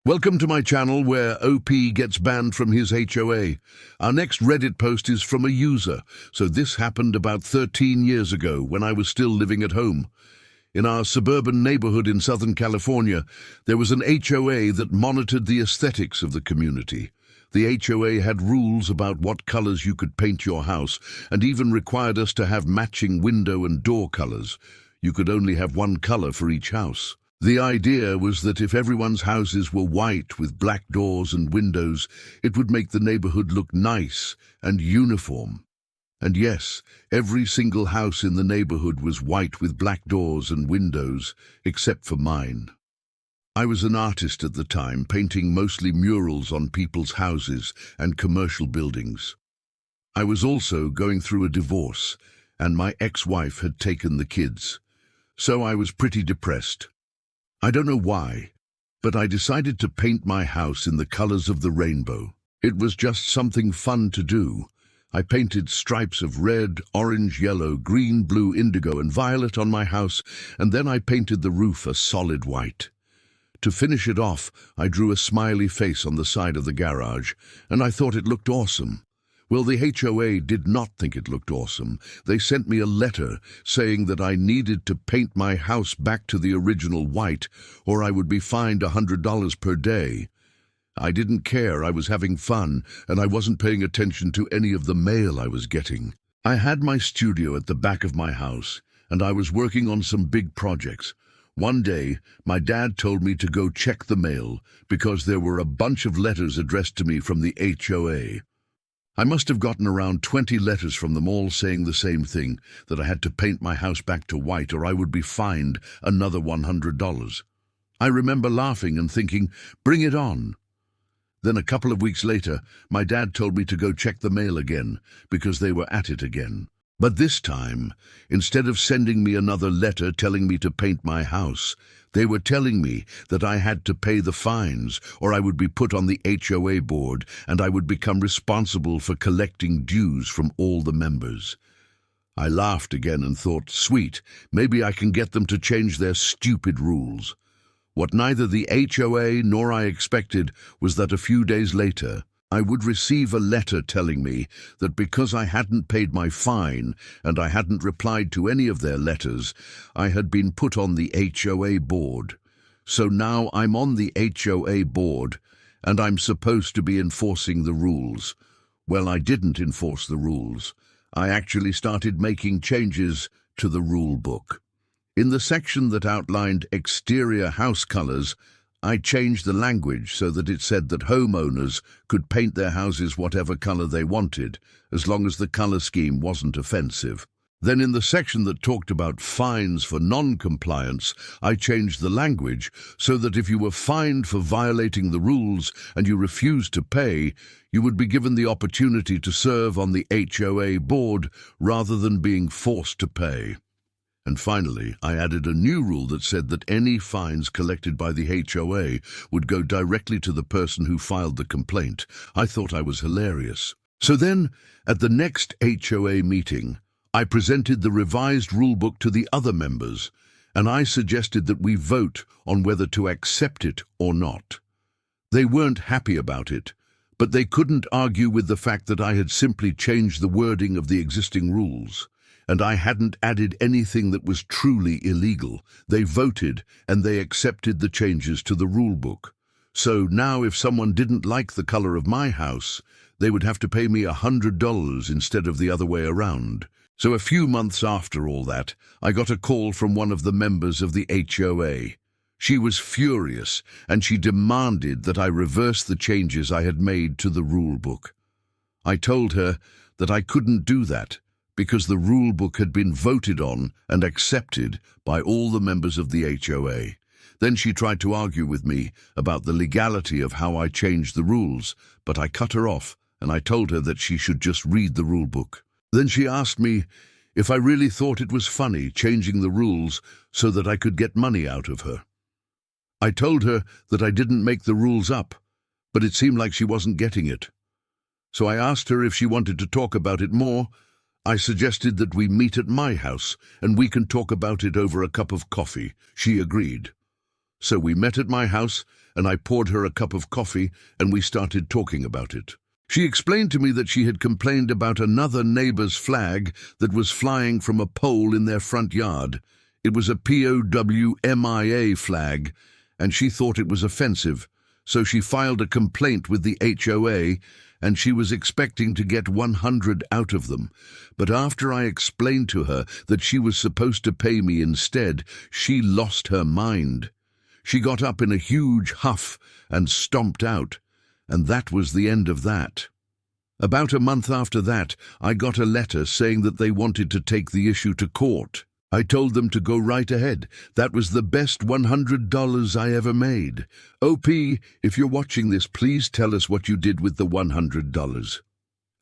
Welcome to my channel where OP gets banned from his HOA. Our next Reddit post is from a user. So this happened about 13 years ago when I was still living at home. In our suburban neighborhood in Southern California, there was an HOA that monitored the aesthetics of the community. The HOA had rules about what colors you could paint your house and even required us to have matching window and door colors. You could only have one color for each house. The idea was that if everyone's houses were white with black doors and windows, it would make the neighborhood look nice and uniform. And yes, every single house in the neighborhood was white with black doors and windows, except for mine. I was an artist at the time, painting mostly murals on people's houses and commercial buildings. I was also going through a divorce, and my ex-wife had taken the kids. So I was pretty depressed. I don't know why, but I decided to paint my house in the colors of the rainbow. It was just something fun to do. I painted stripes of red, orange, yellow, green, blue, indigo, and violet on my house, and then I painted the roof a solid white. To finish it off, I drew a smiley face on the side of the garage, and I thought it looked awesome. Well, the HOA did not think it looked awesome. They sent me a letter saying that I needed to paint my house back to the original white, or I would be fined $100 per day. I didn't care. I was having fun, and I wasn't paying attention to any of the mail I was getting. I had my studio at the back of my house, and I was working on some big projects. One day, my dad told me to go check the mail because there were a bunch of letters addressed to me from the HOA. I must have gotten around 20 letters from them all saying the same thing, that I had to paint my house back to white or I would be fined another $100. I remember laughing and thinking, bring it on. Then a couple of weeks later, my dad told me to go check the mail again because they were at it again. But this time, instead of sending me another letter telling me to paint my house, they were telling me that I had to pay the fines or I would be put on the HOA board and I would become responsible for collecting dues from all the members. I laughed again and thought, sweet, maybe I can get them to change their stupid rules. What neither the HOA nor I expected was that a few days later, I would receive a letter telling me that because I hadn't paid my fine and I hadn't replied to any of their letters, I had been put on the HOA board. So now I'm on the HOA board and I'm supposed to be enforcing the rules. Well, I didn't enforce the rules. I actually started making changes to the rule book. In the section that outlined exterior house colors, I changed the language so that it said that homeowners could paint their houses whatever color they wanted, as long as the color scheme wasn't offensive. Then in the section that talked about fines for non-compliance, I changed the language so that if you were fined for violating the rules and you refused to pay, you would be given the opportunity to serve on the HOA board rather than being forced to pay. And finally, I added a new rule that said that any fines collected by the HOA would go directly to the person who filed the complaint. I thought I was hilarious. So then, at the next HOA meeting, I presented the revised rulebook to the other members, and I suggested that we vote on whether to accept it or not. They weren't happy about it, but they couldn't argue with the fact that I had simply changed the wording of the existing rules. And I hadn't added anything that was truly illegal. They voted and they accepted the changes to the rule book. So now if someone didn't like the color of my house, they would have to pay me $100 instead of the other way around. So a few months after all that, I got a call from one of the members of the HOA. She was furious and she demanded that I reverse the changes I had made to the rule book. I told her that I couldn't do that, because the rule book had been voted on and accepted by all the members of the HOA. Then she tried to argue with me about the legality of how I changed the rules, but I cut her off and I told her that she should just read the rule book. Then she asked me if I really thought it was funny changing the rules so that I could get money out of her. I told her that I didn't make the rules up, but it seemed like she wasn't getting it. So I asked her if she wanted to talk about it more. I suggested that we meet at my house and we can talk about it over a cup of coffee. She agreed. So we met at my house, and I poured her a cup of coffee, and we started talking about it. She explained to me that she had complained about another neighbor's flag that was flying from a pole in their front yard. It was a POWMIA flag, and she thought it was offensive, so she filed a complaint with the HOA, and she was expecting to get 100 out of them. But after I explained to her that she was supposed to pay me instead, she lost her mind. She got up in a huge huff and stomped out, and that was the end of that. About a month after that, I got a letter saying that they wanted to take the issue to court. I told them to go right ahead. That was the best $100 I ever made. OP, if you're watching this, please tell us what you did with the $100.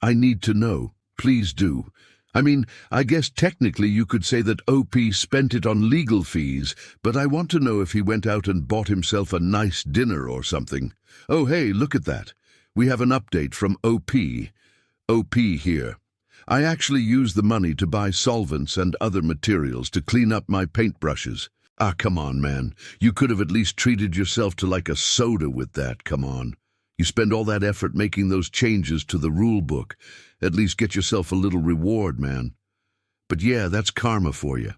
I need to know. Please do. I mean, I guess technically you could say that OP spent it on legal fees, but I want to know if he went out and bought himself a nice dinner or something. Oh, hey, look at that. We have an update from OP. OP here. I actually used the money to buy solvents and other materials to clean up my paintbrushes. Ah, come on, man. You could have at least treated yourself to like a soda with that, come on. You spend all that effort making those changes to the rule book. At least get yourself a little reward, man. But yeah, that's karma for you.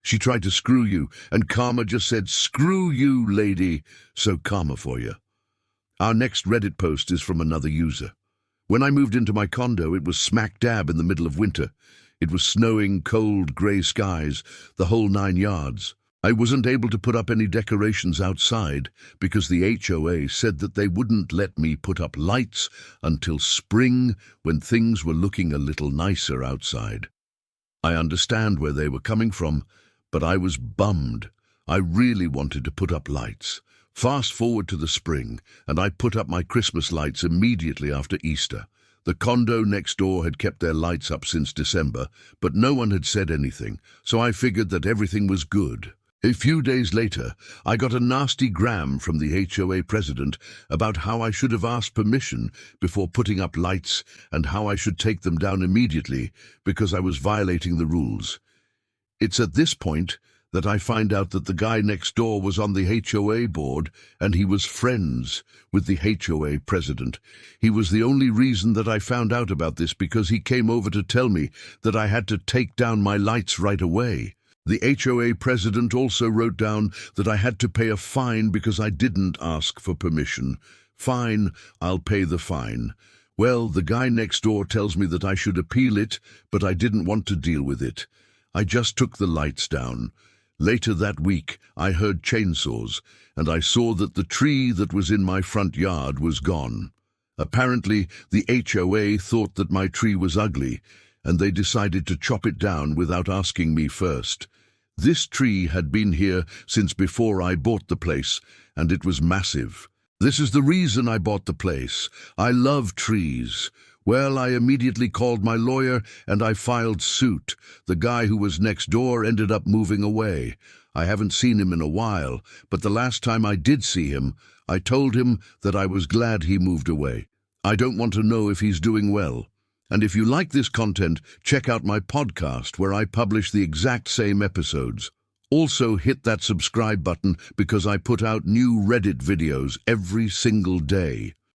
She tried to screw you, and karma just said, "Screw you, lady." So karma for you. Our next Reddit post is from another user. When I moved into my condo, it was smack dab in the middle of winter. It was snowing, cold, grey skies, the whole 9 yards. I wasn't able to put up any decorations outside because the HOA said that they wouldn't let me put up lights until spring when things were looking a little nicer outside. I understand where they were coming from, but I was bummed. I really wanted to put up lights. Fast forward to the spring, and I put up my Christmas lights immediately after Easter. The condo next door had kept their lights up since December, but no one had said anything, so I figured that everything was good. A few days later, I got a nasty gram from the HOA president about how I should have asked permission before putting up lights and how I should take them down immediately because I was violating the rules. It's at this point that I find out that the guy next door was on the HOA board and he was friends with the HOA president. He was the only reason that I found out about this because he came over to tell me that I had to take down my lights right away. The HOA president also wrote down that I had to pay a fine because I didn't ask for permission. Fine, I'll pay the fine. Well, the guy next door tells me that I should appeal it, but I didn't want to deal with it. I just took the lights down. Later that week, I heard chainsaws, and I saw that the tree that was in my front yard was gone. Apparently, the HOA thought that my tree was ugly, and they decided to chop it down without asking me first. This tree had been here since before I bought the place, and it was massive. This is the reason I bought the place. I love trees. Well, I immediately called my lawyer and I filed suit. The guy who was next door ended up moving away. I haven't seen him in a while, but the last time I did see him, I told him that I was glad he moved away. I don't want to know if he's doing well. And if you like this content, check out my podcast where I publish the exact same episodes. Also hit that subscribe button because I put out new Reddit videos every single day.